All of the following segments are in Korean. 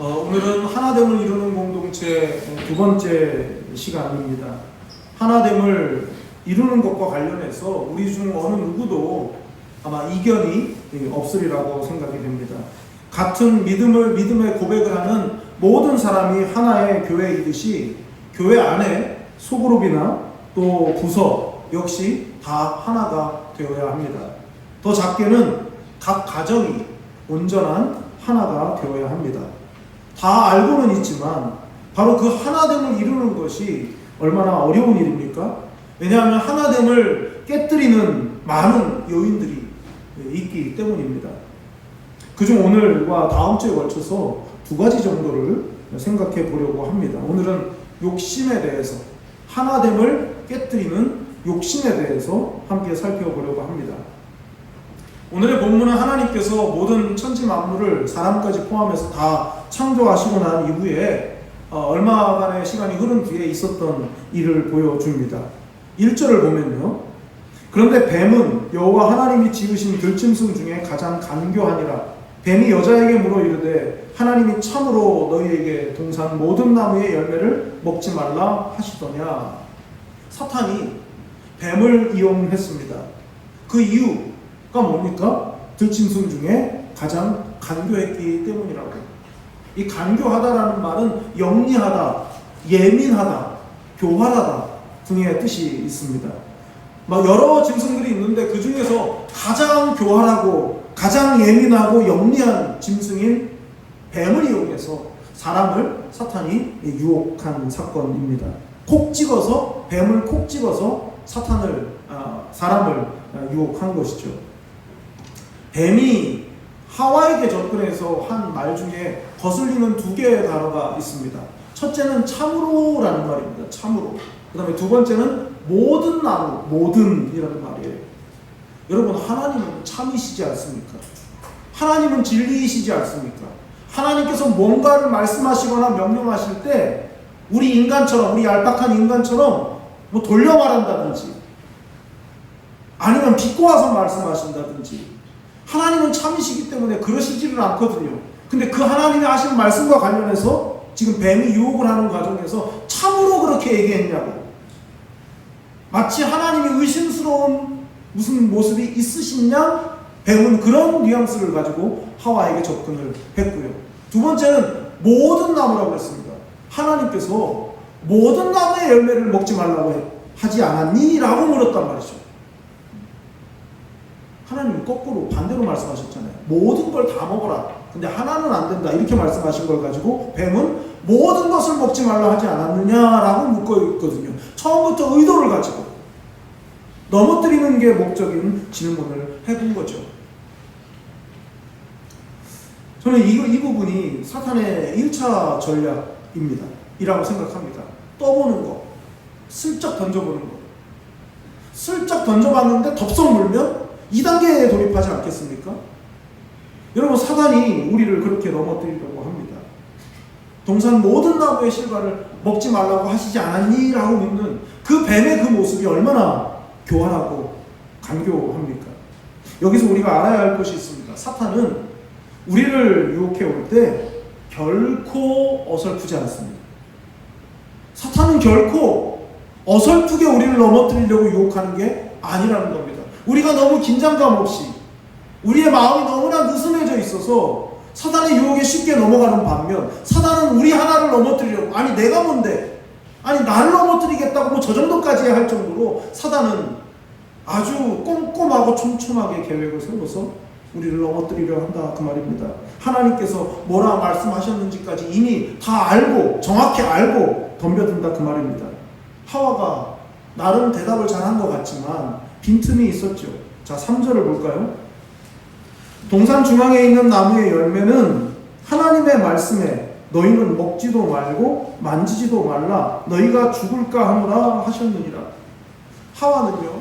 오늘은 하나됨을 이루는 공동체 두 번째 시간입니다. 하나됨을 이루는 것과 관련해서 우리 중 어느 누구도 아마 이견이 없으리라고 생각이 됩니다. 같은 믿음의 고백을 하는 모든 사람이 하나의 교회이듯이 교회 안에 소그룹이나 또 부서 역시 다 하나가 되어야 합니다. 더 작게는 각 가정이 온전한 하나가 되어야 합니다. 다 알고는 있지만 바로 그 하나됨을 이루는 것이 얼마나 어려운 일입니까? 왜냐하면 하나됨을 깨뜨리는 많은 요인들이 있기 때문입니다. 그중 오늘과 다음 주에 걸쳐서 두 가지 정도를 생각해 보려고 합니다. 오늘은 욕심에 대해서, 하나됨을 깨뜨리는 욕심에 대해서 함께 살펴보려고 합니다. 오늘의 본문은 하나님께서 모든 천지 만물을 사람까지 포함해서 다 창조하시고 난 이후에 얼마간의 시간이 흐른 뒤에 있었던 일을 보여줍니다. 1절을 보면요. 그런데 뱀은 여호와 하나님이 지으신 들짐승 중에 가장 간교하니라. 뱀이 여자에게 물어 이르되 하나님이 참으로 너희에게 동산 모든 나무의 열매를 먹지 말라 하시더냐. 사탄이 뱀을 이용했습니다. 그 이유가 뭡니까? 들짐승 중에 가장 간교했기 때문이라고. 이 간교하다라는 말은 영리하다, 예민하다, 교활하다 등의 뜻이 있습니다. 막 여러 짐승들이 있는데 그 중에서 가장 교활하고 가장 예민하고 영리한 짐승인 뱀을 이용해서 사람을 사탄이 유혹한 사건입니다. 뱀을 콕 집어서 사람을 유혹한 것이죠. 뱀이 하와에게 접근해서 한 말 중에 거슬리는 두 개의 단어가 있습니다. 첫째는 참으로라는 말입니다. 참으로. 그 다음에 두 번째는 모든 나무, 모든이라는 말이에요. 여러분, 하나님은 참이시지 않습니까? 하나님은 진리이시지 않습니까? 하나님께서 뭔가를 말씀하시거나 명령하실 때 우리 인간처럼, 우리 얄팍한 인간처럼 뭐 돌려 말한다든지 아니면 비꼬아서 말씀하신다든지, 하나님은 참이시기 때문에 그러시지는 않거든요. 근데 그 하나님이 하신 말씀과 관련해서 지금 뱀이 유혹을 하는 과정에서 참으로 그렇게 얘기했냐고, 마치 하나님이 의심스러운 무슨 모습이 있으시냐, 뱀은 그런 뉘앙스를 가지고 하와에게 접근을 했고요. 두 번째는 모든 나무라고 했습니다. 하나님께서 모든 나무의 열매를 먹지 말라고 하지 않았니? 라고 물었단 말이죠. 하나님은 거꾸로 반대로 말씀하셨잖아요. 모든 걸 다 먹어라. 근데 하나는 안 된다. 이렇게 말씀하신 걸 가지고 뱀은 모든 것을 먹지 말라 하지 않았느냐라고 묻고 있거든요. 처음부터 의도를 가지고 넘어뜨리는 게 목적인 질문을 해본 거죠. 저는 이 부분이 사탄의 1차 전략입니다. 이라고 생각합니다. 떠보는 거, 슬쩍 던져보는 거. 슬쩍 던져봤는데 덥석 물면 2단계에 돌입하지 않겠습니까? 여러분, 사단이 우리를 그렇게 넘어뜨리려고 합니다. 동산 모든 나무의 실과를 먹지 말라고 하시지 않았니? 라고 묻는 그 뱀의 그 모습이 얼마나 교활하고 간교합니까? 여기서 우리가 알아야 할 것이 있습니다. 사탄은 우리를 유혹해 올 때 결코 어설프지 않습니다. 사탄은 결코 어설프게 우리를 넘어뜨리려고 유혹하는 게 아니라는 겁니다. 우리가 너무 긴장감 없이, 우리의 마음이 너무나 느슨해져 있어서 사단의 유혹에 쉽게 넘어가는 반면, 사단은 우리 하나를 넘어뜨리려고, 아니 내가 뭔데, 아니 나를 넘어뜨리겠다고 뭐 저 정도까지 할 정도로 사단은 아주 꼼꼼하고 촘촘하게 계획을 세워서 우리를 넘어뜨리려 한다, 그 말입니다. 하나님께서 뭐라 말씀하셨는지까지 이미 다 알고, 정확히 알고 덤벼든다, 그 말입니다. 하와가 나름 대답을 잘한 것 같지만 빈틈이 있었죠. 자, 3절을 볼까요? 동산 중앙에 있는 나무의 열매는 하나님의 말씀에 너희는 먹지도 말고 만지지도 말라, 너희가 죽을까 하노라 하셨느니라. 하와는요,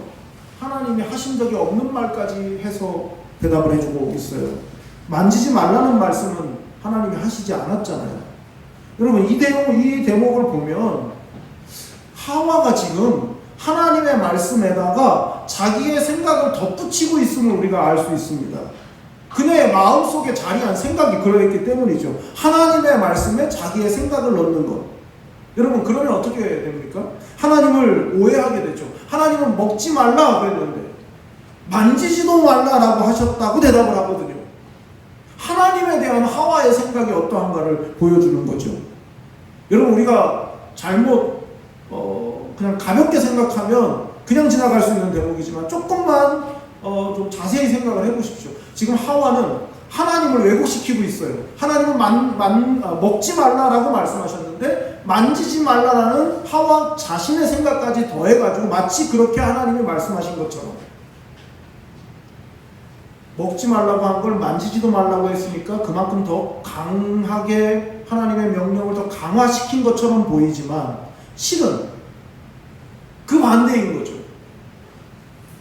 하나님이 하신 적이 없는 말까지 해서 대답을 해주고 있어요. 만지지 말라는 말씀은 하나님이 하시지 않았잖아요. 여러분, 이 대목을 보면 하와가 지금 하나님의 말씀에다가 자기의 생각을 덧붙이고 있음을 우리가 알 수 있습니다. 그녀의 마음속에 자리한 생각이 그러했기 때문이죠. 하나님의 말씀에 자기의 생각을 넣는 것. 여러분, 그러면 어떻게 됩니까? 하나님을 오해하게 되죠. 하나님은 먹지 말라 그랬는데 만지지도 말라라고 하셨다고 대답을 하거든요. 하나님에 대한 하와의 생각이 어떠한가를 보여주는 거죠. 여러분, 우리가 잘못 그냥 가볍게 생각하면 그냥 지나갈 수 있는 대목이지만 조금만 좀 자세히 생각을 해보십시오. 지금 하와는 하나님을 왜곡시키고 있어요. 하나님은 먹지 말라라고 말씀하셨는데 만지지 말라라는 하와 자신의 생각까지 더해가지고 마치 그렇게 하나님이 말씀하신 것처럼 먹지 말라고 한 걸 만지지도 말라고 했으니까 그만큼 더 강하게 하나님의 명령을 더 강화시킨 것처럼 보이지만 실은 그 반대인 거죠.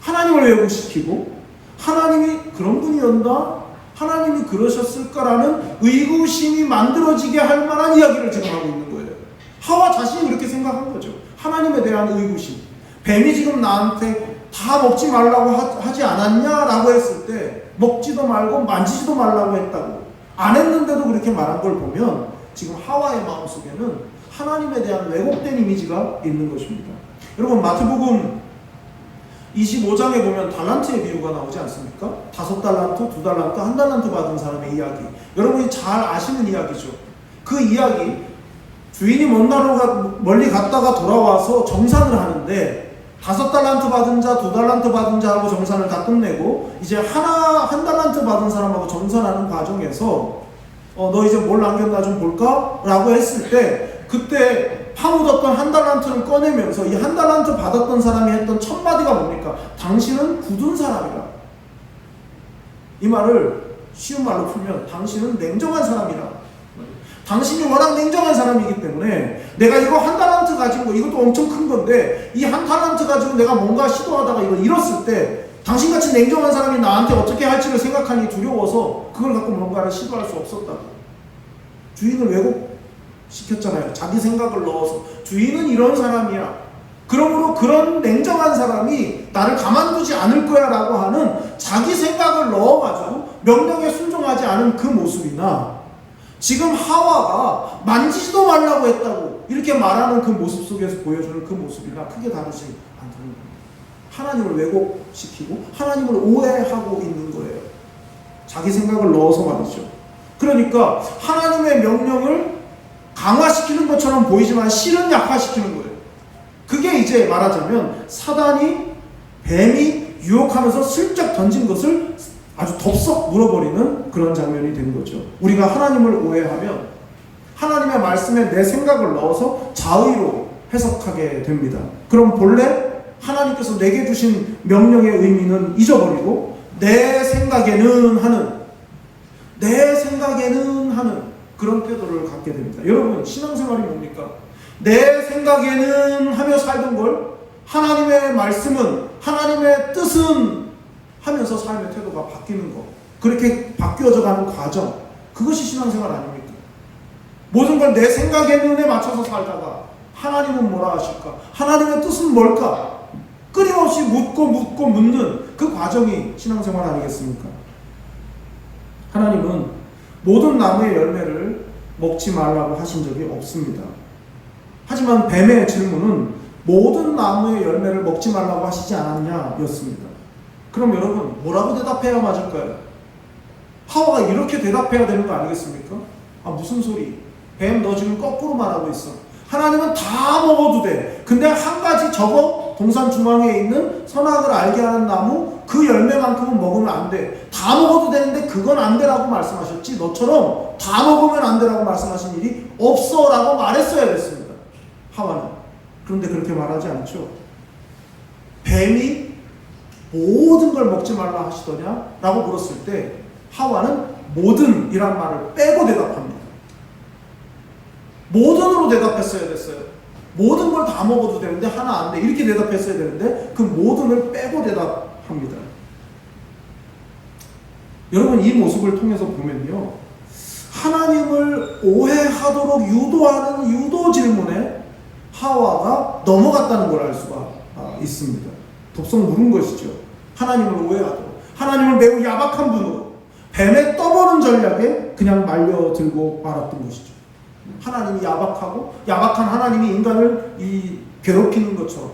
하나님을 왜곡시키고 하나님이 그런 분이었나? 하나님이 그러셨을까라는 의구심이 만들어지게 할 만한 이야기를 지금 하고 있는 거예요. 하와 자신이 그렇게 생각한 거죠. 하나님에 대한 의구심. 뱀이 지금 나한테 다 먹지 말라고 하지 않았냐라고 했을 때 먹지도 말고 만지지도 말라고 했다고 안 했는데도 그렇게 말한 걸 보면 지금 하와의 마음속에는 하나님에 대한 왜곡된 이미지가 있는 것입니다. 여러분, 마태복음 25장에 보면 달란트의 비유가 나오지 않습니까? 5달란트, 2달란트, 1달란트 받은 사람의 이야기. 여러분이 잘 아시는 이야기죠. 그 이야기, 주인이 멀리 갔다가 돌아와서 정산을 하는데 5달란트 받은 자, 2달란트 받은 자하고 정산을 다 끝내고 이제 한 달란트 받은 사람하고 정산하는 과정에서 너 이제 뭘 남겼나 좀 볼까? 라고 했을 때 그때 파묻었던 1달란트를 꺼내면서 이 1달란트 받았던 사람이 했던 첫 마디가 뭡니까? 당신은 굳은 사람이라. 이 말을 쉬운 말로 풀면 당신은 냉정한 사람이라. 당신이 워낙 냉정한 사람이기 때문에 내가 이거 1달란트 가지고 이것도 엄청 큰 건데 이 1달란트 가지고 내가 뭔가 시도하다가 이걸 잃었을 때 당신같이 냉정한 사람이 나한테 어떻게 할지를 생각하니 두려워서 그걸 갖고 뭔가를 시도할 수 없었다고. 주인을 왜곡시켰잖아요. 자기 생각을 넣어서 주인은 이런 사람이야. 그러므로 그런 냉정한 사람이 나를 가만두지 않을 거야 라고 하는 자기 생각을 넣어가지고 명령에 순종하지 않은 그 모습이나 지금 하와가 만지지도 말라고 했다고 이렇게 말하는 그 모습 속에서 보여주는 그 모습이나 크게 다르지 않다는 겁니다. 하나님을 왜곡시키고 하나님을 오해하고 있는 거예요. 자기 생각을 넣어서 말이죠. 그러니까 하나님의 명령을 강화시키는 것처럼 보이지만 실은 약화시키는 거예요. 그게 이제 말하자면 사단이 뱀이 유혹하면서 슬쩍 던진 것을 아주 덥석 물어버리는 그런 장면이 되는 거죠. 우리가 하나님을 오해하면 하나님의 말씀에 내 생각을 넣어서 자의로 해석하게 됩니다. 그럼 본래 하나님께서 내게 주신 명령의 의미는 잊어버리고 내 생각에는 하는 그런 태도를 갖게 됩니다. 여러분, 신앙생활이 뭡니까? 내 생각에는 하며 살던 걸 하나님의 말씀은, 하나님의 뜻은 하면서 삶의 태도가 바뀌는 것, 그렇게 바뀌어져 가는 과정, 그것이 신앙생활 아닙니까? 모든 걸 내 생각에는에 맞춰서 살다가 하나님은 뭐라 하실까? 하나님의 뜻은 뭘까? 끊임없이 묻고 묻는 그 과정이 신앙생활 아니겠습니까? 하나님은 모든 나무의 열매를 먹지 말라고 하신 적이 없습니다. 하지만 뱀의 질문은 모든 나무의 열매를 먹지 말라고 하시지 않았냐 였습니다. 그럼 여러분, 뭐라고 대답해야 맞을까요? 하와가 이렇게 대답해야 되는 거 아니겠습니까? 아, 무슨 소리? 뱀, 너 지금 거꾸로 말하고 있어. 하나님은 다 먹어도 돼. 근데 한 가지 저거 동산 중앙에 있는 선악을 알게 하는 나무 그 열매만큼은 먹으면 안 돼. 다 먹어도 되는데 그건 안 되라고 말씀하셨지. 너처럼 다 먹으면 안 되라고 말씀하신 일이 없어 라고 말했어야 됐습니다. 하와는. 그런데 그렇게 말하지 않죠. 뱀이 모든 걸 먹지 말라 하시더냐? 라고 물었을 때 하와는 모든 이란 말을 빼고 대답합니다. 모든으로 대답했어야 됐어요. 모든 걸 다 먹어도 되는데 하나 안 돼. 이렇게 대답했어야 되는데 그 모든을 빼고 대답합니다. 여러분, 이 모습을 통해서 보면요, 하나님을 오해하도록 유도하는 유도 질문에 하와가 넘어갔다는 걸 알 수가 있습니다. 덥석 물은 것이죠. 하나님을 오해하도록, 하나님을 매우 야박한 분으로, 뱀의 떠보는 전략에 그냥 말려들고 말았던 것이죠. 하나님이 야박한 하나님이 인간을 괴롭히는 것처럼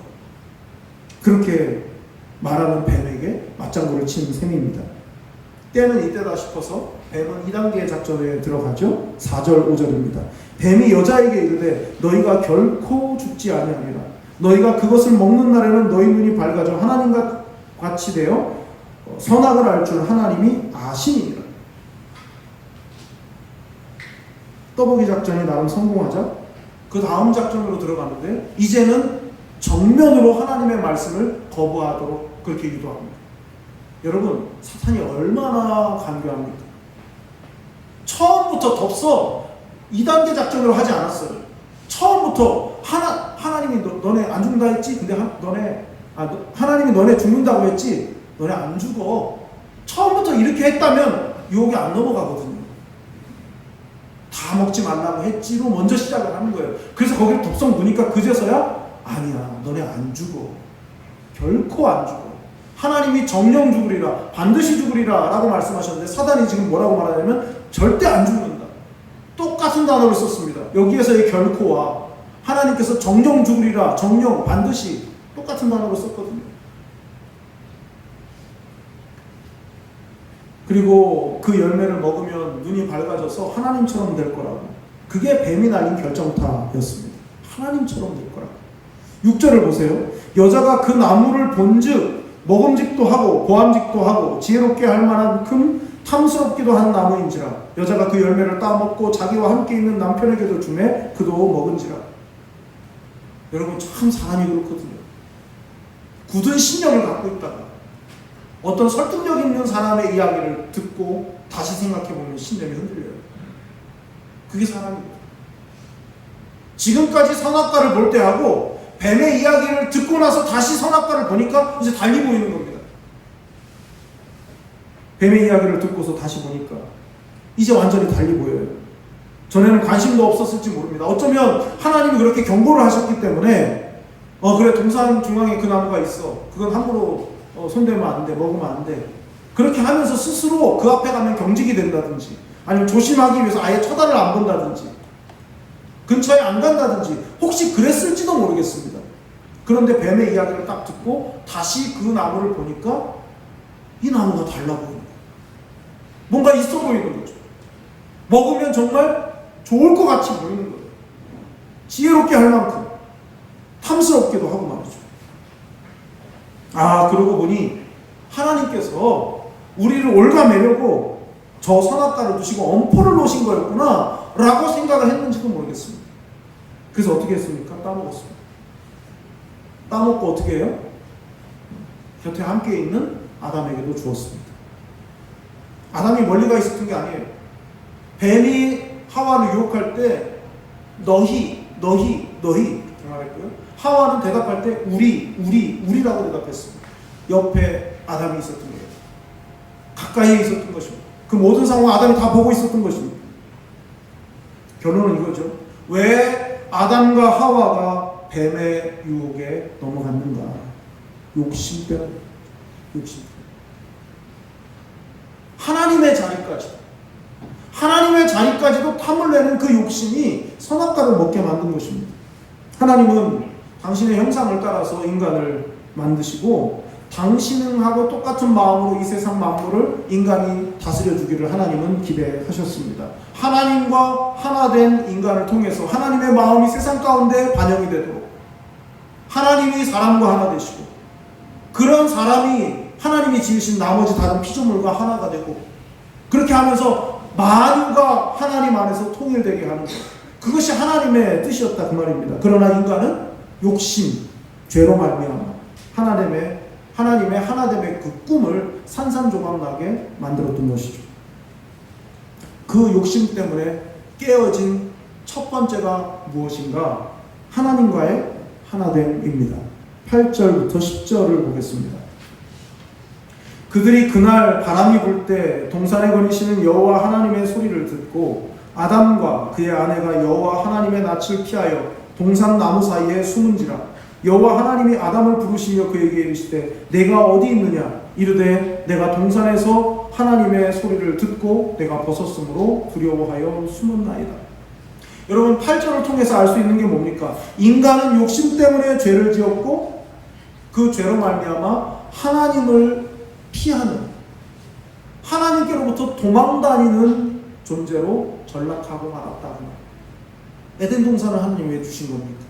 그렇게 말하는 뱀에게 맞장구를 치는 셈입니다. 때는 이때다 싶어서 뱀은 2단계의 작전에 들어가죠. 4절 5절입니다. 뱀이 여자에게 이르되 너희가 결코 죽지 아니하리라. 너희가 그것을 먹는 날에는 너희 눈이 밝아져 하나님과 같이 되어 선악을 알 줄 하나님이 아시니라. 떠보기 작전이 나름 성공하자 그 다음 작전으로 들어가는데 이제는 정면으로 하나님의 말씀을 거부하도록 그렇게 유도합니다. 여러분, 사탄이 얼마나 간교합니까? 처음부터 덥서 2단계 작전으로 하지 않았어요. 처음부터 하나님이 너네 안 죽는다 했지? 근데 하나님이 너네 죽는다고 했지? 너네 안 죽어. 처음부터 이렇게 했다면 유혹이 안 넘어가거든요. 다 먹지 말라고 했지로 먼저 시작을 하는 거예요. 그래서 거기를 덥석 누니까 그제서야 아니야, 너네 안 죽어. 결코 안 죽어. 하나님이 정령 죽으리라, 반드시 죽으리라 라고 말씀하셨는데 사단이 지금 뭐라고 말하냐면 절대 안 죽는다. 똑같은 단어를 썼습니다. 여기에서의 결코와 하나님께서 정령 죽으리라, 정령, 반드시 똑같은 단어를 썼거든요. 그리고 그 열매를 먹으면 눈이 밝아져서 하나님처럼 될 거라고. 그게 뱀이 날린 결정타였습니다. 하나님처럼 될 거라고. 6절을 보세요. 여자가 그 나무를 본즉 먹음직도 하고 보암직도 하고 지혜롭게 할 만큼 탐스럽기도 한 나무인지라. 여자가 그 열매를 따먹고 자기와 함께 있는 남편에게도 주매 그도 먹은지라. 여러분, 참 사람이 그렇거든요. 굳은 신념을 갖고 있다가 어떤 설득력 있는 사람의 이야기를 듣고 다시 생각해보면 신념이 흔들려요. 그게 사람입니다. 지금까지 선악과를 볼 때하고 뱀의 이야기를 듣고 나서 다시 선악과를 보니까 이제 달리 보이는 겁니다. 뱀의 이야기를 듣고서 다시 보니까 이제 완전히 달리 보여요. 전에는 관심도 없었을지 모릅니다. 어쩌면 하나님이 그렇게 경고를 하셨기 때문에 그래, 동산 중앙에 그 나무가 있어. 그건 함부로 손대면 안 돼, 먹으면 안 돼. 그렇게 하면서 스스로 그 앞에 가면 경직이 된다든지 아니면 조심하기 위해서 아예 쳐다를 안 본다든지 근처에 안 간다든지 혹시 그랬을지도 모르겠습니다. 그런데 뱀의 이야기를 딱 듣고 다시 그 나무를 보니까 이 나무가 달라 보이는 거예요. 뭔가 있어 보이는 거죠. 먹으면 정말 좋을 것 같이 보이는 거예요. 지혜롭게 할 만큼 탐스럽기도 하고 말이죠. 그러고 보니 하나님께서 우리를 올가매려고 저 선악과를 두시고 엄포를 놓으신 거였구나 라고 생각을 했는지도 모르겠습니다. 그래서 어떻게 했습니까? 따먹었습니다. 따먹고 어떻게 해요? 곁에 함께 있는 아담에게도 주었습니다. 아담이 멀리 가 있었던 게 아니에요. 뱀이 하와를 유혹할 때 너희 이렇게 말했고요. 하와는 대답할 때 우리라고 대답했습니다. 옆에 아담이 있었던 거예요. 가까이에 있었던 것입니다. 그 모든 상황을 아담이 다 보고 있었던 것입니다. 결론은 이거죠. 왜 아담과 하와가 뱀의 유혹에 넘어갔는가? 욕심 때문에. 욕심. 하나님의 자리까지도 탐을 내는 그 욕심이 선악과를 먹게 만든 것입니다. 하나님은 당신의 형상을 따라서 인간을 만드시고 당신하고 똑같은 마음으로 이 세상 만물을 인간이 다스려 주기를 하나님은 기대하셨습니다. 하나님과 하나 된 인간을 통해서 하나님의 마음이 세상 가운데 반영이 되도록 하나님이 사람과 하나 되시고 그런 사람이 하나님이 지으신 나머지 다른 피조물과 하나가 되고 그렇게 하면서 만유가 하나님 안에서 통일되게 하는 것, 그것이 하나님의 뜻이었다 그 말입니다. 그러나 인간은 욕심, 죄로 말미암아 하나님의 하나됨의 그 꿈을 산산조각나게 만들었던 것이죠. 그 욕심 때문에 깨어진 첫 번째가 무엇인가? 하나님과의 하나됨입니다. 8절부터 10절을 보겠습니다. 그들이 그날 바람이 불 때 동산에 거니시는 여호와 하나님의 소리를 듣고 아담과 그의 아내가 여호와 하나님의 낯을 피하여 동산 나무 사이에 숨은지라. 여호와 하나님이 아담을 부르시며 그에게 이르시되 내가 어디 있느냐? 이르되 내가 동산에서 하나님의 소리를 듣고 내가 벗었으므로 두려워하여 숨었나이다. 여러분 8절을 통해서 알 수 있는 게 뭡니까? 인간은 욕심 때문에 죄를 지었고 그 죄로 말미암아 하나님을 피하는, 하나님께로부터 도망다니는 존재로 전락하고 말았다. 에덴 동산을 하나님이 왜 주신 겁니까?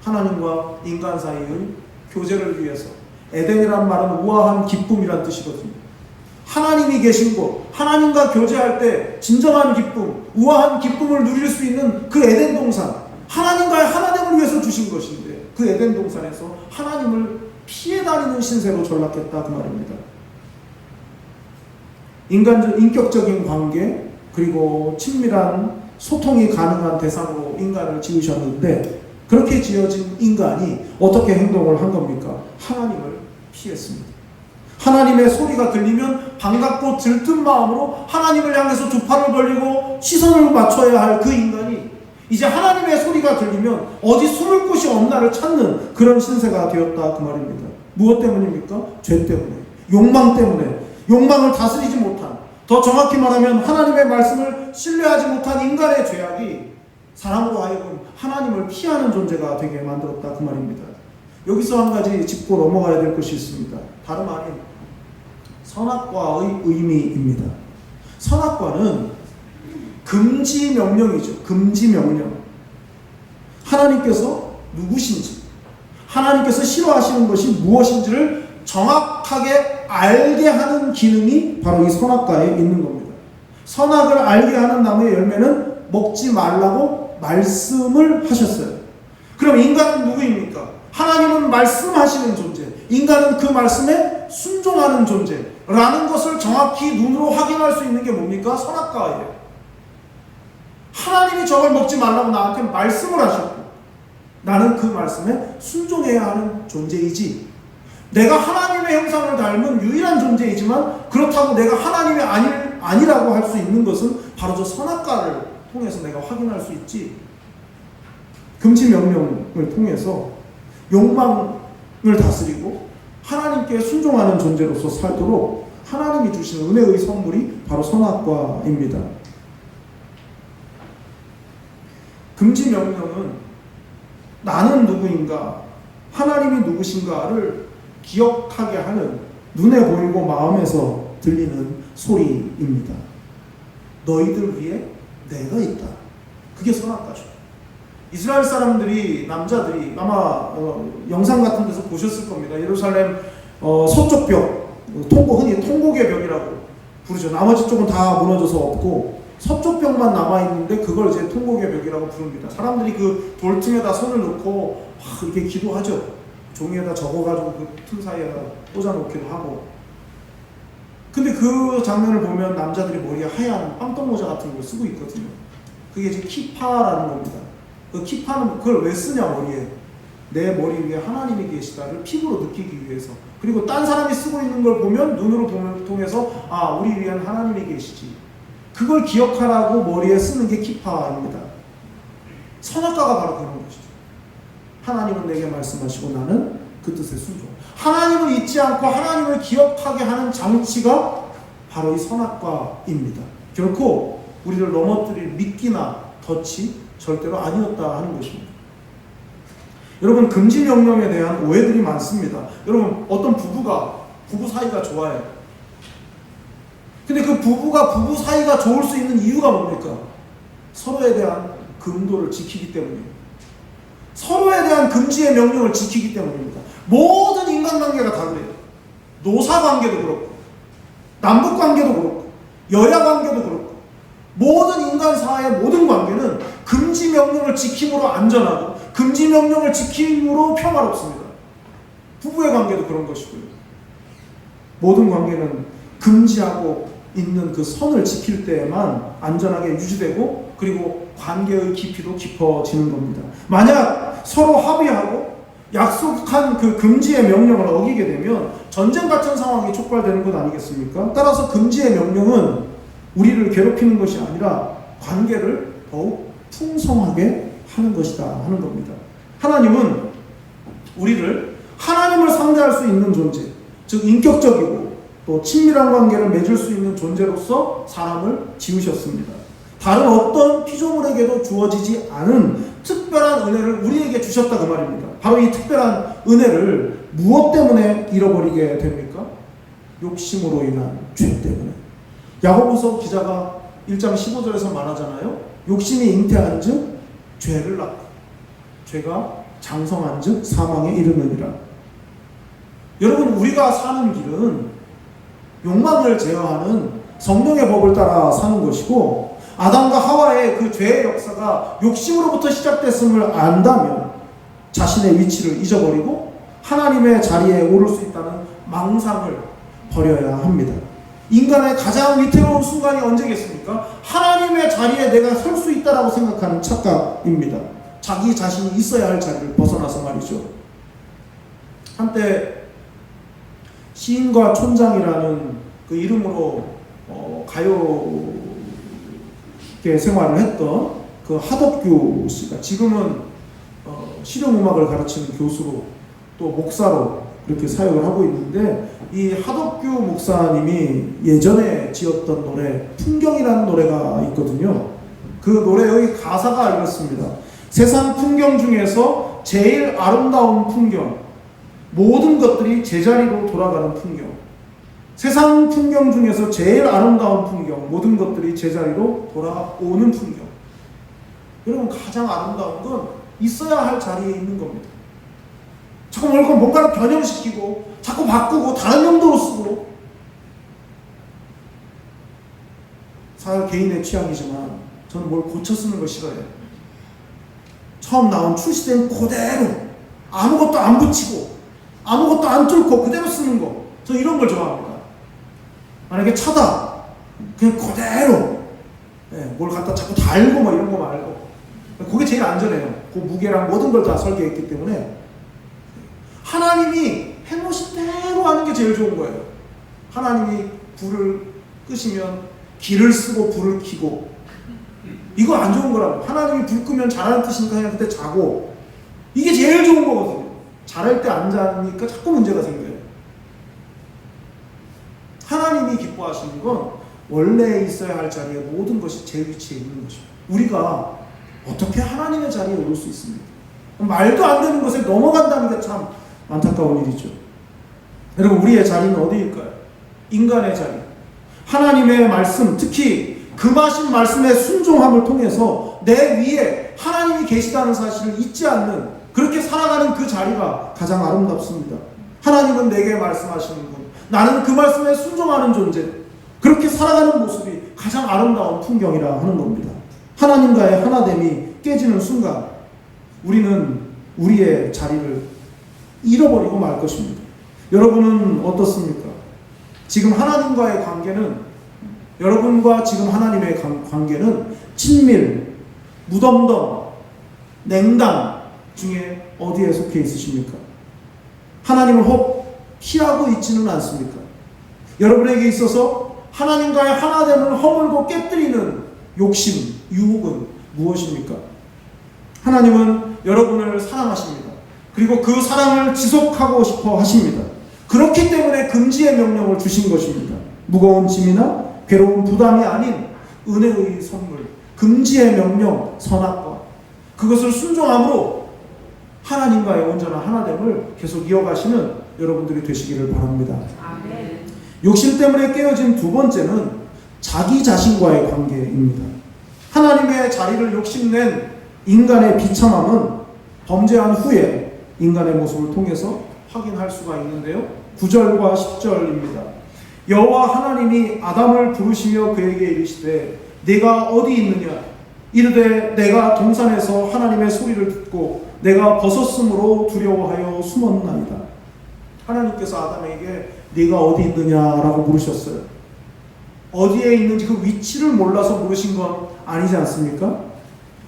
하나님과 인간 사이의 교제를 위해서. 에덴이란 말은 우아한 기쁨이란 뜻이거든요. 하나님이 계신 곳, 하나님과 교제할 때 진정한 기쁨, 우아한 기쁨을 누릴 수 있는 그 에덴 동산, 하나님과의 하나됨을 위해서 주신 것인데 그 에덴 동산에서 하나님을 피해 다니는 신세로 전락했다 그 말입니다. 인격적인 관계 그리고 친밀한 소통이 가능한 대상으로 인간을 지으셨는데 그렇게 지어진 인간이 어떻게 행동을 한 겁니까? 하나님을 피했습니다. 하나님의 소리가 들리면 반갑고 들뜬 마음으로 하나님을 향해서 두 팔을 벌리고 시선을 맞춰야 할 그 인간이 이제 하나님의 소리가 들리면 어디 숨을 곳이 없나를 찾는 그런 신세가 되었다 그 말입니다. 무엇 때문입니까? 죄 때문에, 욕망 때문에, 욕망을 다스리지 못한, 더 정확히 말하면 하나님의 말씀을 신뢰하지 못한 인간의 죄악이 사람으로 하여금 하나님을 피하는 존재가 되게 만들었다 그 말입니다. 여기서 한 가지 짚고 넘어가야 될 것이 있습니다. 다름 아닌 선악과의 의미입니다. 선악과는 금지 명령이죠. 금지 명령. 하나님께서 누구신지, 하나님께서 싫어하시는 것이 무엇인지를 정확하게 알게 하는 기능이 바로 이 선악과에 있는 겁니다. 선악을 알게 하는 나무의 열매는 먹지 말라고 말씀을 하셨어요. 그럼 인간은 누구입니까? 하나님은 말씀하시는 존재, 인간은 그 말씀에 순종하는 존재라는 것을 정확히 눈으로 확인할 수 있는 게 뭡니까? 선악과예요. 하나님이 저걸 먹지 말라고 나한테 말씀을 하셨고 나는 그 말씀에 순종해야 하는 존재이지, 내가 하나님의 형상을 닮은 유일한 존재이지만 그렇다고 내가 하나님이 아니라고 할 수 있는 것은 바로 저 선악과를 통해서 내가 확인할 수 있지. 금지 명령을 통해서 욕망을 다스리고 하나님께 순종하는 존재로서 살도록 하나님이 주시는 은혜의 선물이 바로 선악과입니다. 금지 명령은 나는 누구인가, 하나님이 누구신가를 기억하게 하는, 눈에 보이고 마음에서 들리는 소리입니다. 너희들 위해 내가 있다. 그게 선악과죠. 이스라엘 사람들이, 남자들이 아마 영상 같은 데서 보셨을 겁니다. 예루살렘 서쪽 벽, 흔히 통곡의 벽이라고 부르죠. 나머지 쪽은 다 무너져서 없고 서쪽 벽만 남아있는데 그걸 이제 통곡의 벽이라고 부릅니다. 사람들이 그 돌틈에다 손을 넣고 이렇게 기도하죠. 종이에다 적어가지고 그 틈 사이에다 꽂아놓기도 하고. 근데 그 장면을 보면 남자들이 머리에 하얀 빵떡모자 같은 걸 쓰고 있거든요. 그게 이제 키파라는 겁니다. 그 키파는 그걸 왜 쓰냐, 머리에. 내 머리 위에 하나님이 계시다를 피부로 느끼기 위해서. 그리고 딴 사람이 쓰고 있는 걸 보면 눈으로 통해서 아, 우리 위엔 하나님이 계시지. 그걸 기억하라고 머리에 쓰는 게 키파입니다. 선악과가 바로 그런 것이죠. 하나님은 내게 말씀하시고 나는 그 뜻에 순종. 하나님을 잊지 않고 하나님을 기억하게 하는 장치가 바로 이 선악과입니다. 결코 우리를 넘어뜨릴 미끼나 덫이 절대로 아니었다 하는 것입니다. 여러분, 금지 명령에 대한 오해들이 많습니다. 여러분, 어떤 부부 사이가 좋아요. 근데 그 부부 사이가 좋을 수 있는 이유가 뭡니까? 서로에 대한 금도를 지키기 때문입니다. 서로에 대한 금지의 명령을 지키기 때문입니다. 모든 인간관계가 다 그래요. 노사관계도 그렇고, 남북관계도 그렇고, 여야관계도 그렇고, 모든 인간 사이의 모든 관계는 금지 명령을 지킴으로 안전하고 금지 명령을 지킴으로 평화롭습니다. 부부의 관계도 그런 것이고요. 모든 관계는 금지하고 있는 그 선을 지킬 때에만 안전하게 유지되고 그리고 관계의 깊이도 깊어지는 겁니다. 만약 서로 합의하고 약속한 그 금지의 명령을 어기게 되면 전쟁 같은 상황이 촉발되는 것 아니겠습니까? 따라서 금지의 명령은 우리를 괴롭히는 것이 아니라 관계를 더욱 풍성하게 하는 것이다 하는 겁니다. 하나님은 우리를 하나님을 상대할 수 있는 존재, 즉 인격적이고 또 친밀한 관계를 맺을 수 있는 존재로서 사람을 지으셨습니다. 다른 어떤 피조물에게도 주어지지 않은 특별한 은혜를 우리에게 주셨다 그 말입니다. 바로 이 특별한 은혜를 무엇 때문에 잃어버리게 됩니까? 욕심으로 인한 죄 때문에. 야고보서 기자가 1장 15절에서 말하잖아요. 욕심이 잉태한 즉 죄를 낳고 죄가 장성한 즉 사망에 이르느니라. 여러분, 우리가 사는 길은 욕망을 제어하는 성령의 법을 따라 사는 것이고, 아담과 하와의 그 죄의 역사가 욕심으로부터 시작됐음을 안다면 자신의 위치를 잊어버리고 하나님의 자리에 오를 수 있다는 망상을 버려야 합니다. 인간의 가장 위태로운 순간이 언제겠습니까? 하나님의 자리에 내가 설 수 있다라고 생각하는 착각입니다. 자기 자신이 있어야 할 자리를 벗어나서 말이죠. 한때 시인과 촌장이라는 그 이름으로 가요계 생활을 했던 그 하덕규 씨가 지금은 실용음악을 가르치는 교수로 또 목사로 그렇게 사역을 하고 있는데, 이 하덕규 목사님이 예전에 지었던 노래 풍경이라는 노래가 있거든요. 그 노래의 가사가 이렇습니다. 세상 풍경 중에서 제일 아름다운 풍경, 모든 것들이 제자리로 돌아가는 풍경. 세상 풍경 중에서 제일 아름다운 풍경, 모든 것들이 제자리로 돌아오는 풍경. 여러분, 가장 아름다운 건 있어야 할 자리에 있는 겁니다. 자꾸 뭔가를 변형시키고 자꾸 바꾸고 다른 용도로 쓰고, 사실 개인의 취향이지만 저는 뭘 고쳐 쓰는 걸 싫어해요. 처음 나온 출시된 그대로 아무것도 안 붙이고 아무것도 안 뚫고 그대로 쓰는 거, 저 이런 걸 좋아합니다. 만약에 차다, 그냥 그대로 뭘 갖다 자꾸 달고 뭐 이런 거 말고, 그게 제일 안전해요. 그 무게랑 모든 걸 다 설계했기 때문에. 하나님이 해놓으신 대로 하는 게 제일 좋은 거예요. 하나님이 불을 끄시면 기를 쓰고 불을 켜고, 이거 안 좋은 거라고. 하나님이 불 끄면 잘하는 뜻이니까 그냥 그때 자고, 이게 제일 좋은 거거든요. 잘할 때 안 자니까 자꾸 문제가 생겨요. 하나님이 기뻐하시는 건 원래 있어야 할 자리에 모든 것이 제 위치에 있는 것이죠. 우리가 어떻게 하나님의 자리에 오를 수 있습니까? 말도 안 되는 것에 넘어간다는 게 참 안타까운 일이죠. 여러분, 우리의 자리는 어디일까요? 인간의 자리. 하나님의 말씀, 특히 금하신 말씀의 순종함을 통해서 내 위에 하나님이 계시다는 사실을 잊지 않는, 그렇게 살아가는 그 자리가 가장 아름답습니다. 하나님은 내게 말씀하시는 분, 나는 그 말씀에 순종하는 존재, 그렇게 살아가는 모습이 가장 아름다운 풍경이라 하는 겁니다. 하나님과의 하나됨이 깨지는 순간 우리는 우리의 자리를 잃어버리고 말 것입니다. 여러분은 어떻습니까? 지금 하나님과의 관계는, 여러분과 지금 하나님의 관계는 친밀, 무덤덤, 냉담 중에 어디에 속해 있으십니까? 하나님을 혹 피하고 있지는 않습니까? 여러분에게 있어서 하나님과의 하나됨을 허물고 깨뜨리는 욕심, 유혹은 무엇입니까? 하나님은 여러분을 사랑하십니다. 그리고 그 사랑을 지속하고 싶어 하십니다. 그렇기 때문에 금지의 명령을 주신 것입니다. 무거운 짐이나 괴로운 부담이 아닌 은혜의 선물, 금지의 명령, 선악과, 그것을 순종함으로 하나님과의 온전한 하나됨을 계속 이어가시는 여러분들이 되시기를 바랍니다. 아멘. 욕심 때문에 깨어진 두 번째는 자기 자신과의 관계입니다. 하나님의 자리를 욕심낸 인간의 비참함은 범죄한 후에 인간의 모습을 통해서 확인할 수가 있는데요. 9절과 10절입니다. 여호와 하나님이 아담을 부르시며 그에게 이르시되 네가 어디 있느냐? 이르되 내가 동산에서 하나님의 소리를 듣고 내가 벗었으므로 두려워하여 숨었나이다. 하나님께서 아담에게 네가 어디 있느냐라고 물으셨어요. 어디에 있는지 그 위치를 몰라서 물으신 건 아니지 않습니까?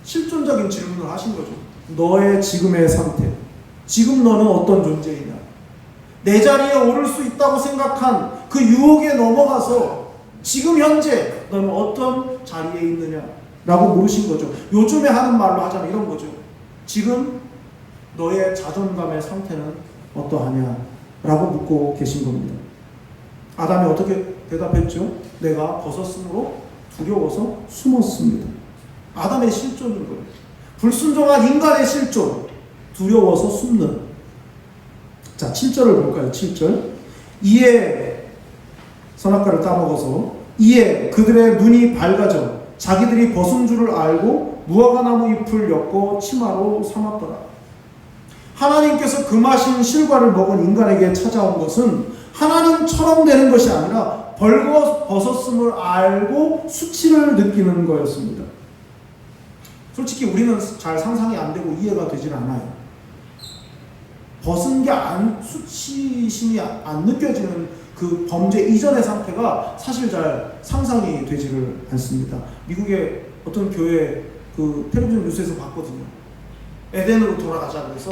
실존적인 질문을 하신 거죠. 너의 지금의 상태, 지금 너는 어떤 존재이냐? 내 자리에 오를 수 있다고 생각한 그 유혹에 넘어가서 지금 현재 너는 어떤 자리에 있느냐? 라고 물으신 거죠. 요즘에 하는 말로 하자면 이런 거죠. 지금 너의 자존감의 상태는 어떠하냐? 라고 묻고 계신 겁니다. 아담이 어떻게 대답했죠? 내가 벗었으므로 두려워서 숨었습니다. 아담의 실존인 거예요. 불순종한 인간의 실존, 두려워서 숨는. 자, 7절을 볼까요? 7절. 이에 선악과를 따먹어서 이에 그들의 눈이 밝아져 자기들이 벗은 줄을 알고 무화과 나무 잎을 엮어 치마로 삼았더라. 하나님께서 금하신 실과를 먹은 인간에게 찾아온 것은 하나님처럼 되는 것이 아니라 벌거벗었음을 알고 수치를 느끼는 거였습니다. 솔직히 우리는 잘 상상이 안 되고 이해가 되질 않아요. 벗은 게 수치심이 안 느껴지는 그 범죄 이전의 상태가 사실 잘 상상이 되지를 않습니다. 미국의 어떤 교회 그 텔레비전 뉴스에서 봤거든요. 에덴으로 돌아가자 그래서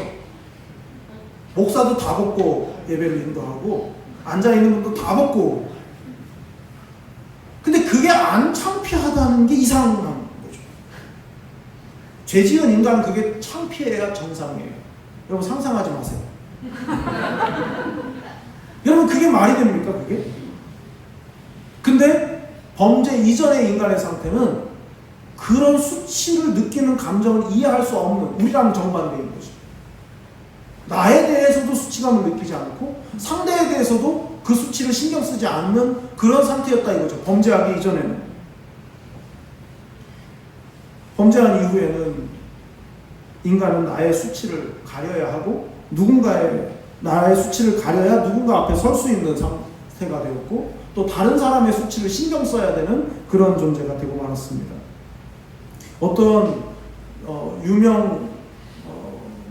목사도 다 벗고 예배를 인도하고 앉아있는 분도 다 벗고, 근데 그게 안 창피하다는 게 이상한 거죠. 죄 지은 인간은 그게 창피해야 정상이에요. 여러분 상상하지 마세요. 여러분 그게 말이 됩니까 그게? 근데 범죄 이전의 인간의 상태는 그런 수치를 느끼는 감정을 이해할 수 없는, 우리랑 정반대인 거죠. 나에 대해서도 수치감을 느끼지 않고 상대에 대해서도 그 수치를 신경 쓰지 않는 그런 상태였다 이거죠. 범죄하기 이전에는. 범죄한 이후에는 인간은 나의 수치를 가려야 하고 나의 수치를 가려야 누군가 앞에 설 수 있는 상태가 되었고 또 다른 사람의 수치를 신경 써야 되는 그런 존재가 되고 말았습니다. 어떤 유명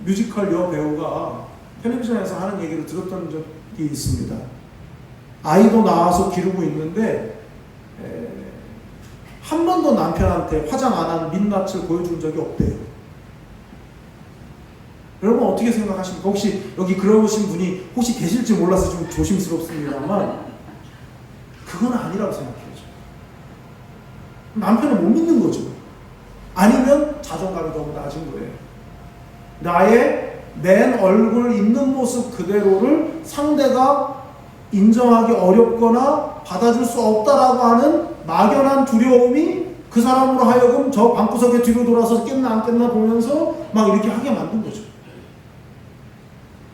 뮤지컬 여배우가 텔레비전에서 하는 얘기를 들었던 적이 있습니다. 아이도 낳아서 기르고 있는데 한 번도 남편한테 화장 안 한 민낯을 보여준 적이 없대요. 여러분 어떻게 생각하십니까? 혹시 여기 그러신 분이 혹시 계실지 몰라서 좀 조심스럽습니다만 그건 아니라고 생각해요. 남편을 못 믿는 거죠. 아니면 자존감이 너무 낮은 거예요. 나의 맨 얼굴 있는 모습 그대로를 상대가 인정하기 어렵거나 받아줄 수 없다라고 하는 막연한 두려움이 그 사람으로 하여금 저 방구석에 뒤로 돌아서 깼나 안 깼나 보면서 막 이렇게 하게 만든 거죠.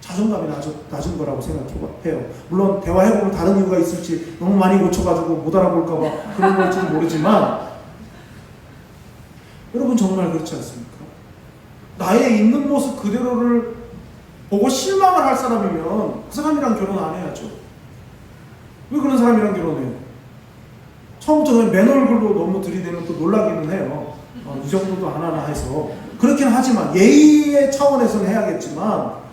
자존감이 낮은 거라고 생각해요. 물론 대화해보면 다른 이유가 있을지 너무 많이 고쳐가지고 못 알아볼까봐 그런 걸지도 모르지만 여러분 정말 그렇지 않습니까? 나의 있는 모습 그대로를 보고 실망을 할 사람이면 그 사람이랑 결혼 안 해야죠. 왜 그런 사람이랑 결혼해요? 처음부터 맨 얼굴로 너무 들이대면 또 놀라기는 해요. 이 정도도 안 하나 해서. 그렇긴 하지만 예의의 차원에서는 해야겠지만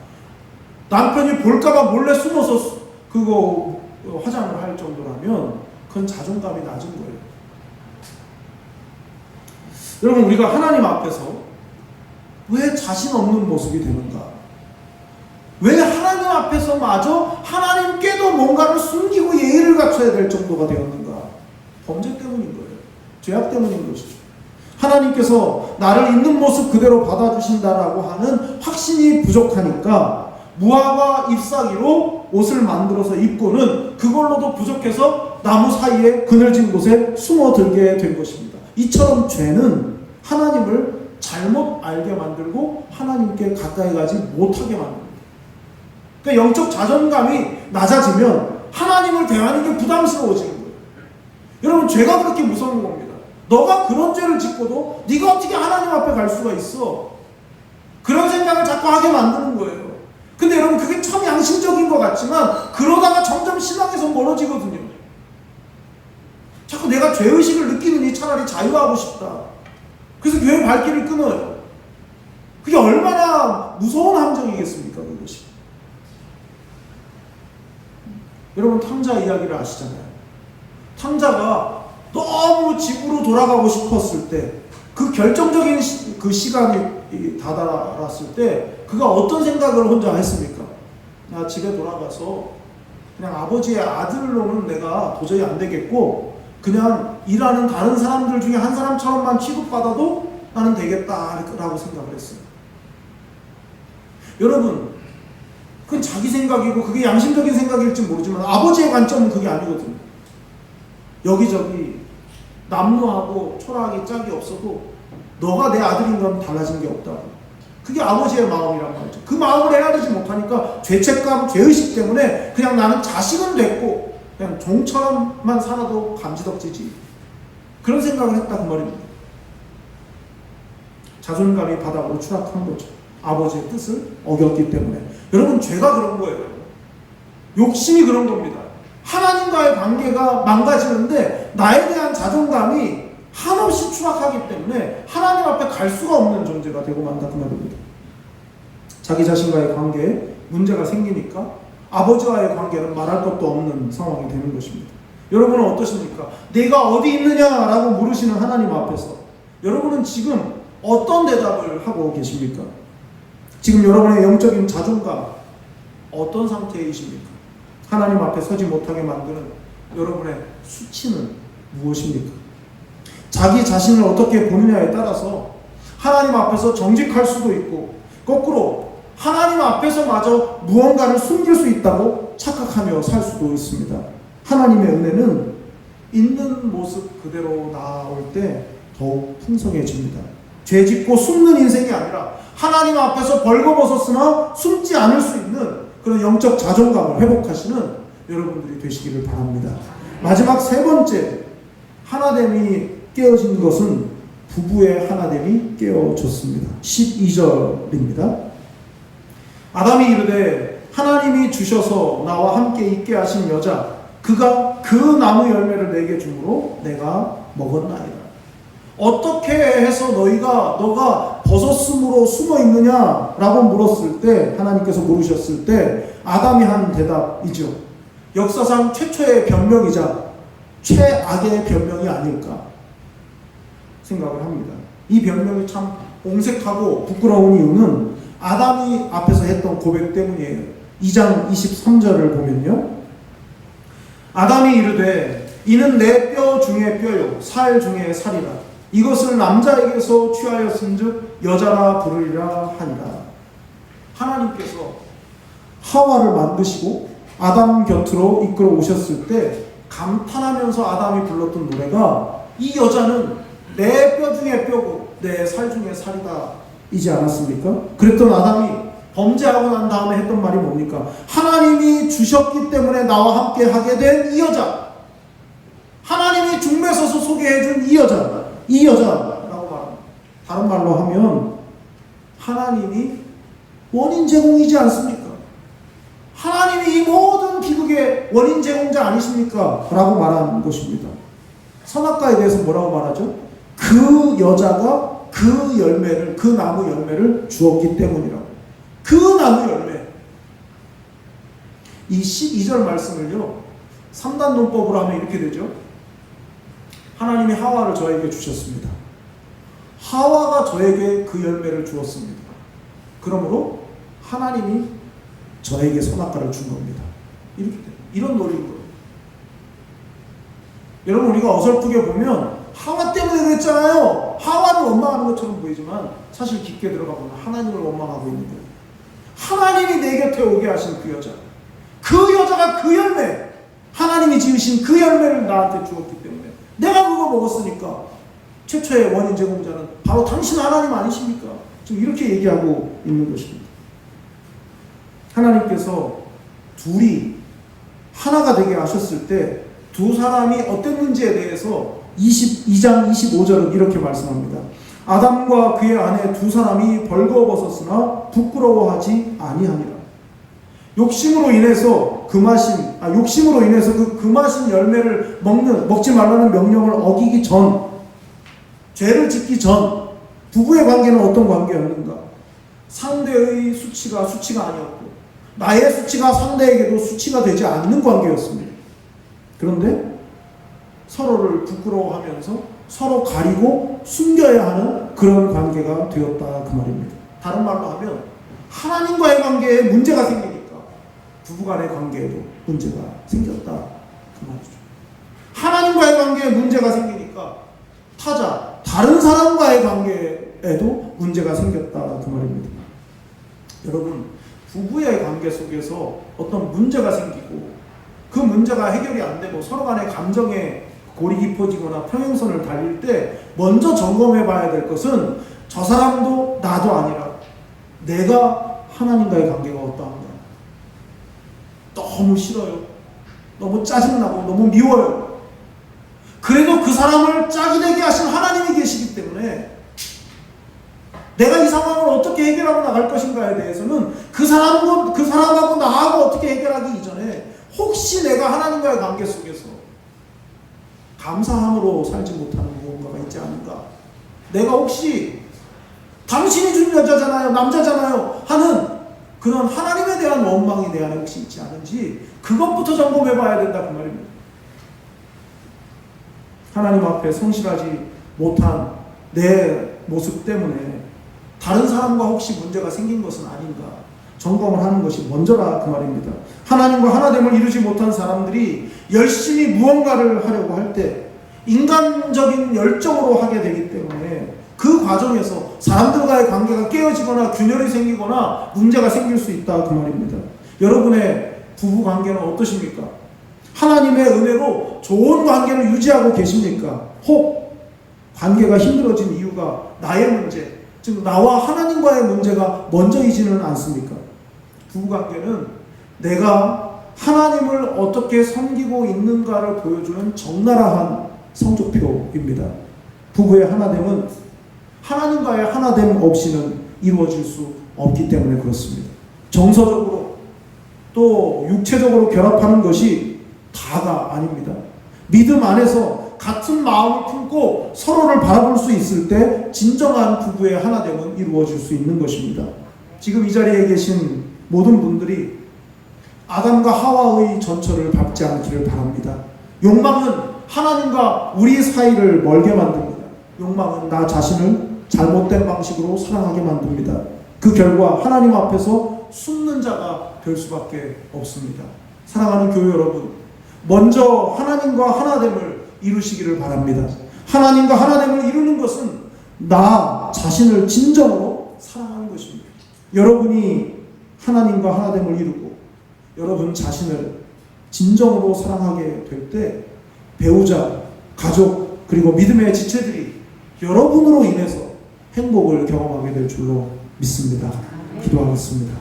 남편이 볼까봐 몰래 숨어서 그거 화장을 할 정도라면 그건 자존감이 낮은 거예요. 여러분 우리가 하나님 앞에서 왜 자신 없는 모습이 되는가? 왜 하나님 앞에서마저 하나님께도 뭔가를 숨기고 예의를 갖춰야 될 정도가 되었는가? 범죄 때문인 거예요. 죄악 때문인 것이죠. 하나님께서 나를 있는 모습 그대로 받아주신다라고 하는 확신이 부족하니까 무화과 잎사귀로 옷을 만들어서 입고는 그걸로도 부족해서 나무 사이에 그늘진 곳에 숨어들게 된 것입니다. 이처럼 죄는 하나님을 잘못 알게 만들고 하나님께 가까이 가지 못하게 만듭니다. 그러니까 영적 자존감이 낮아지면 하나님을 대하는 게 부담스러워지는 거예요. 여러분 죄가 그렇게 무서운 겁니다. 너가 그런 죄를 짓고도 네가 어떻게 하나님 앞에 갈 수가 있어? 그런 생각을 자꾸 하게 만드는 거예요. 근데 여러분 그게 참 양심적인 것 같지만 그러다가 점점 신앙에서 멀어지거든요. 자꾸 내가 죄의식을 느끼느니 차라리 자유하고 싶다. 그래서 교회 발길을 끊어요. 그게 얼마나 무서운 함정이겠습니까 그것이. 여러분 탕자 이야기를 아시잖아요. 탕자가 너무 집으로 돌아가고 싶었을 때 그 결정적인 그 시간이 다다랐을 때 그가 어떤 생각을 혼자 했습니까? 나 집에 돌아가서 그냥 아버지의 아들로는 내가 도저히 안 되겠고 그냥 일하는 다른 사람들 중에 한 사람처럼만 취급받아도 나는 되겠다라고 생각을 했어요. 여러분 그건 자기 생각이고 그게 양심적인 생각일지 모르지만 아버지의 관점은 그게 아니거든요. 여기저기 남루하고 초라하기 짝이 없어도 너가 내 아들인 건 달라진 게 없다고. 그게 아버지의 마음이란 말이죠. 그 마음을 헤아리지 못하니까 죄책감, 죄의식 때문에 그냥 나는 자식은 됐고 그냥 종처럼만 살아도 감지덕지지. 그런 생각을 했다 그 말입니다. 자존감이 바닥으로 추락한 거죠. 아버지의 뜻을 어겼기 때문에. 여러분, 죄가 그런 거예요. 욕심이 그런 겁니다. 하나님과의 관계가 망가지는데 나에 대한 자존감이 한없이 추락하기 때문에 하나님 앞에 갈 수가 없는 존재가 되고 만다 그 말입니다. 자기 자신과의 관계에 문제가 생기니까 아버지와의 관계는 말할 것도 없는 상황이 되는 것입니다. 여러분은 어떠십니까? 내가 어디 있느냐라고 물으시는 하나님 앞에서 여러분은 지금 어떤 대답을 하고 계십니까? 지금 여러분의 영적인 자존감 어떤 상태이십니까? 하나님 앞에 서지 못하게 만드는 여러분의 수치는 무엇입니까? 자기 자신을 어떻게 보느냐에 따라서 하나님 앞에서 정직할 수도 있고 거꾸로 하나님 앞에서마저 무언가를 숨길 수 있다고 착각하며 살 수도 있습니다. 하나님의 은혜는 있는 모습 그대로 나올 때 더욱 풍성해집니다. 죄 짓고 숨는 인생이 아니라 하나님 앞에서 벌거벗었으나 숨지 않을 수 있는 그런 영적 자존감을 회복하시는 여러분들이 되시기를 바랍니다. 마지막 세 번째, 하나됨이 깨어진 것은 부부의 하나됨이 깨어졌습니다. 12절입니다. 아담이 이르되 하나님이 주셔서 나와 함께 있게 하신 여자 그가 그 나무 열매를 내게 주므로 내가 먹었나이다. 어떻게 해서 너가 벗었으므로 숨어 있느냐라고 물었을 때 하나님께서 물으셨을 때 아담이 한 대답이죠. 역사상 최초의 변명이자 최악의 변명이 아닐까 생각을 합니다. 이 변명이 참 옹색하고 부끄러운 이유는 아담이 앞에서 했던 고백 때문이에요. 2장 23절을 보면요. 아담이 이르되 이는 내 뼈 중에 뼈요 살 중에 살이라. 이것을 남자에게서 취하였은즉 여자라 부르리라 하니라. 하나님께서 하와를 만드시고 아담 곁으로 이끌어 오셨을 때 감탄하면서 아담이 불렀던 노래가 이 여자는 내 뼈 중에 뼈고 내 살 중에 살이다 이지 않았습니까? 그랬던 아담이 범죄하고 난 다음에 했던 말이 뭡니까? 하나님이 주셨기 때문에 나와 함께 하게 된 이 여자, 하나님이 중매서서 소개해준 이 여자라고 말합니다. 다른 말로 하면 하나님이 원인 제공이지 않습니까? 하나님이 이 모든 비극의 원인 제공자 아니십니까? 라고 말하는 것입니다. 선악과에 대해서 뭐라고 말하죠? 그 여자가 그 열매를, 그 나무 열매를 주었기 때문이라고. 그 나무 열매. 이 12절 말씀을요, 3단 논법으로 하면 이렇게 되죠. 하나님이 하와를 저에게 주셨습니다. 하와가 저에게 그 열매를 주었습니다. 그러므로 하나님이 저에게 선악과를 준 겁니다. 이렇게 돼요. 이런 논리인 거예요. 여러분, 우리가 어설프게 보면 하와 때문에 그랬잖아요. 하와를 원망하는 것처럼 보이지만 사실 깊게 들어가 보면 하나님을 원망하고 있는 거예요. 하나님이 내 곁에 오게 하신 그 여자, 그 여자가 그 열매, 하나님이 지으신 그 열매를 나한테 주었기 때문에 내가 그거 먹었으니까 최초의 원인 제공자는 바로 당신 하나님 아니십니까? 지금 이렇게 얘기하고 있는 것입니다. 하나님께서 둘이 하나가 되게 하셨을 때 두 사람이 어땠는지에 대해서 22장 25절은 이렇게 말씀합니다. 아담과 그의 아내 두 사람이 벌거벗었으나 부끄러워하지 아니하니라. 욕심으로 인해서 그 마신 열매를 먹지 말라는 명령을 어기기 전, 죄를 짓기 전 부부의 관계는 어떤 관계였는가? 상대의 수치가 아니었고 나의 수치가 상대에게도 수치가 되지 않는 관계였습니다. 그런데 서로를 부끄러워하면서 서로 가리고 숨겨야 하는 그런 관계가 되었다 그 말입니다. 다른 말로 하면 하나님과의 관계에 문제가 생기니까 부부간의 관계에도 문제가 생겼다 그 말이죠. 하나님과의 관계에 문제가 생기니까 다른 사람과의 관계에도 문제가 생겼다 그 말입니다. 여러분, 부부의 관계 속에서 어떤 문제가 생기고 그 문제가 해결이 안 되고 서로 간의 감정에 골이 깊어지거나 평행선을 달릴 때 먼저 점검해 봐야 될 것은 저 사람도 나도 아니라 내가 하나님과의 관계가 어떠한가. 너무 싫어요. 너무 짜증나고 너무 미워요. 그래도 그 사람을 짝이 되게 하신 하나님이 계시기 때문에 내가 이 상황을 어떻게 해결하고 나갈 것인가에 대해서는 그 사람하고 나하고 어떻게 해결하기 이전에 혹시 내가 하나님과의 관계 속에서 감사함으로 살지 못하는 무언가가 있지 않은가. 내가 혹시 당신이 준 여자잖아요, 남자잖아요 하는 그런 하나님에 대한 원망이 내 안에 혹시 있지 않은지 그것부터 점검해 봐야 된다 그 말입니다. 하나님 앞에 성실하지 못한 내 모습 때문에 다른 사람과 혹시 문제가 생긴 것은 아닌가 점검을 하는 것이 먼저라 그 말입니다. 하나님과 하나됨을 이루지 못한 사람들이 열심히 무언가를 하려고 할 때 인간적인 열정으로 하게 되기 때문에 그 과정에서 사람들과의 관계가 깨어지거나 균열이 생기거나 문제가 생길 수 있다 그 말입니다. 여러분의 부부 관계는 어떠십니까? 하나님의 은혜로 좋은 관계를 유지하고 계십니까? 혹 관계가 힘들어진 이유가 나의 문제, 즉 나와 하나님과의 문제가 먼저이지는 않습니까? 부부관계는 내가 하나님을 어떻게 섬기고 있는가를 보여주는 적나라한 성적표입니다. 부부의 하나됨은 하나님과의 하나됨 없이는 이루어질 수 없기 때문에 그렇습니다. 정서적으로 또 육체적으로 결합하는 것이 다가 아닙니다. 믿음 안에서 같은 마음을 품고 서로를 바라볼 수 있을 때 진정한 부부의 하나됨은 이루어질 수 있는 것입니다. 지금 이 자리에 계신 모든 분들이 아담과 하와의 전철을 밟지 않기를 바랍니다. 욕망은 하나님과 우리 사이를 멀게 만듭니다. 욕망은 나 자신을 잘못된 방식으로 사랑하게 만듭니다. 그 결과 하나님 앞에서 숨는 자가 될 수밖에 없습니다. 사랑하는 교회 여러분, 먼저 하나님과 하나됨을 이루시기를 바랍니다. 하나님과 하나됨을 이루는 것은 나 자신을 진정으로 사랑하는 것입니다. 여러분이 하나님과 하나됨을 이루고 여러분 자신을 진정으로 사랑하게 될 때 배우자, 가족, 그리고 믿음의 지체들이 여러분으로 인해서 행복을 경험하게 될 줄로 믿습니다. 기도하겠습니다.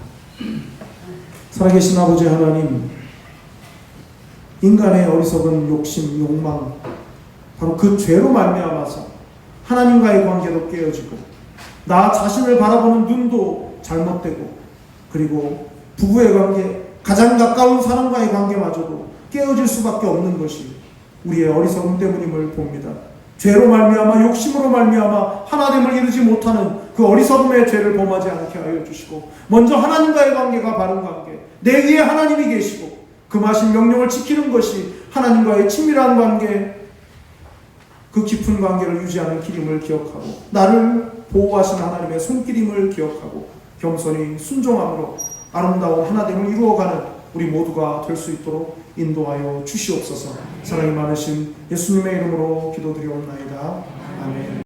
살아계신 아버지 하나님, 인간의 어리석은 욕심, 욕망, 바로 그 죄로 말미암아서 하나님과의 관계도 깨어지고 나 자신을 바라보는 눈도 잘못되고 그리고 부부의 관계, 가장 가까운 사람과의 관계마저도 깨어질 수밖에 없는 것이 우리의 어리석음 때문임을 봅니다. 죄로 말미암아 욕심으로 말미암아 하나됨을 이루지 못하는 그 어리석음의 죄를 범하지 않게 하여 주시고 먼저 하나님과의 관계가 바른 관계, 내 위에 하나님이 계시고 금하신 명령을 지키는 것이 하나님과의 친밀한 관계, 그 깊은 관계를 유지하는 길임을 기억하고 나를 보호하신 하나님의 손길임을 기억하고 겸손히 순종함으로 아름다운 하나됨을 이루어가는 우리 모두가 될 수 있도록 인도하여 주시옵소서. 사랑이 많으신 예수님의 이름으로 기도드리옵나이다. 아멘.